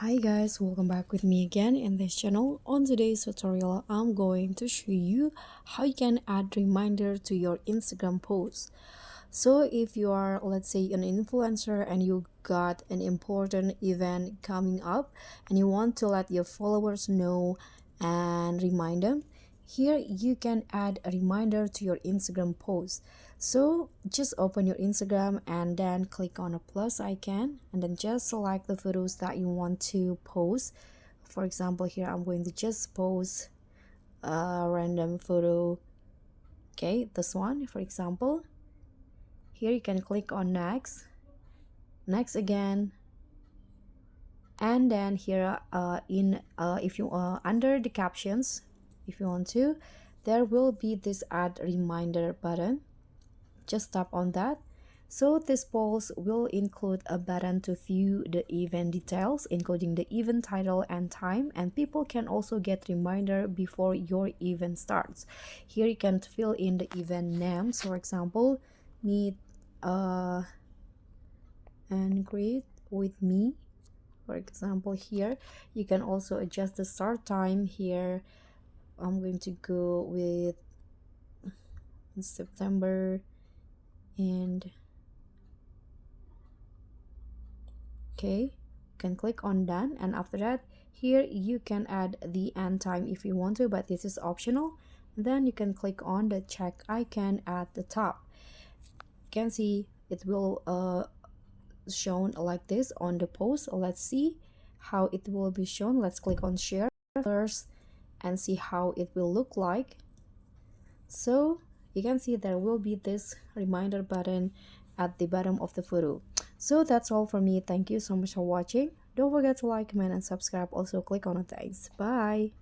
Hi guys, welcome back with me again in this channel. On today's tutorial, I'm going to show you how you can add reminder to your Instagram posts. So if you are, let's say, an influencer and you got an important event coming up and you want to let your followers know and remind them, here you can add a reminder to your Instagram post. So just open your Instagram and then click on a plus icon and then just select the photos that you want to post. For example, here I'm going to just post a random photo. Okay, this one for example. Here you can click on next again, and then here if you under the captions, if you want to, there will be this add reminder button. Just tap on that. So this post will include a button to view the event details, including the event title and time, and people can also get reminder before your event starts. Here you can fill in the event names, for example, meet and greet with me. For example, here you can also adjust the start time. Here I'm going to go with September, and okay, you can click on done, and after that here you can add the end time if you want to, but this is optional. Then you can click on the check icon at the top. You can see it will shown like this on the post. Let's see how it will be shown. Let's click on share first and see how it will look like. So you can see there will be this reminder button at the bottom of the photo. So that's all for me. Thank you so much for watching. Don't forget to like, comment, and subscribe. Also click on the thanks. Bye.